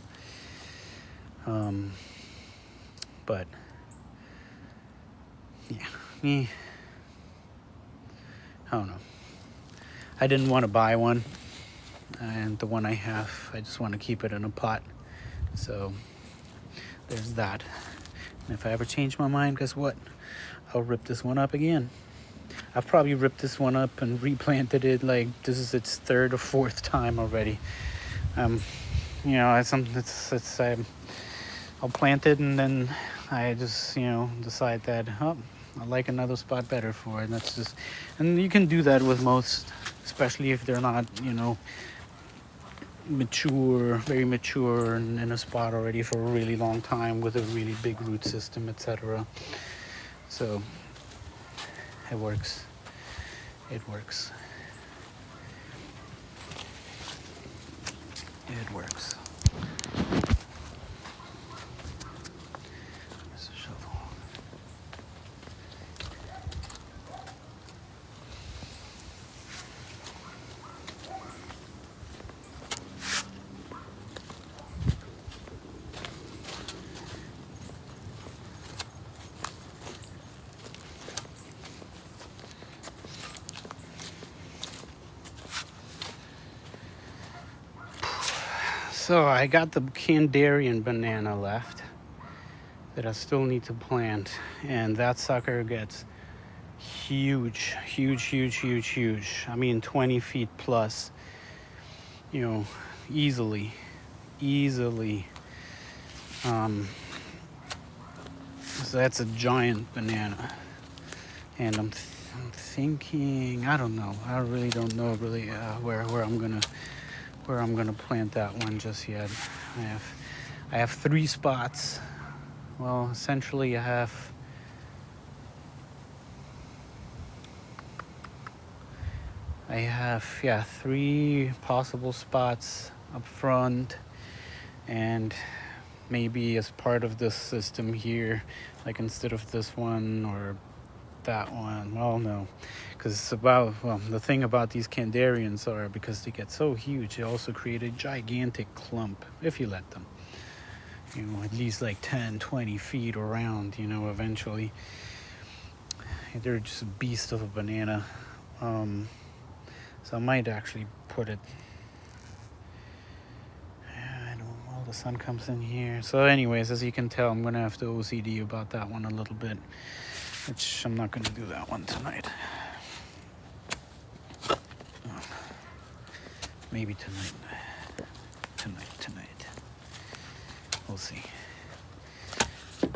But yeah, I don't know. I didn't want to buy one, and the one I have, I just want to keep it in a pot. So there's that. And if I ever change my mind, guess what? I'll rip this one up again. I've probably ripped this one up and replanted it, like this is its third or fourth time already. You know, I'll plant it and then I just, you know, decide that, oh, I like another spot better for it. And that's just, and you can do that with most, especially if they're not, you know, mature, very mature and in a spot already for a really long time with a really big root system, etc. So it works. It works. It works. There's a shovel. So I got the Kandarian banana left that I still need to plant, and that sucker gets huge, huge, huge, huge, huge. I mean 20 feet plus, you know, easily. So that's a giant banana, and I'm thinking, I don't know, I really don't know really where I'm gonna plant that one just yet. I have 3 spots. Well, essentially I have yeah, 3 possible spots up front, and maybe as part of this system here, like instead of this one or that one. Well, no, because the thing about these Kandarians are, because they get so huge, they also create a gigantic clump if you let them, you know, at least like 10-20 feet around, you know. Eventually they're just a beast of a banana. So I might actually put it, I don't know, all the sun comes in here. So anyways, as you can tell, I'm gonna have to OCD about that one a little bit, which I'm not gonna do that one tonight. Maybe tonight. We'll see.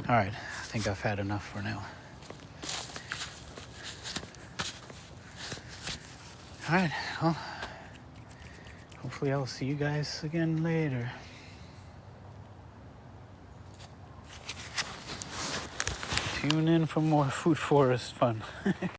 All right, I think I've had enough for now. All right, well, hopefully I'll see you guys again later. Tune in for more food forest fun.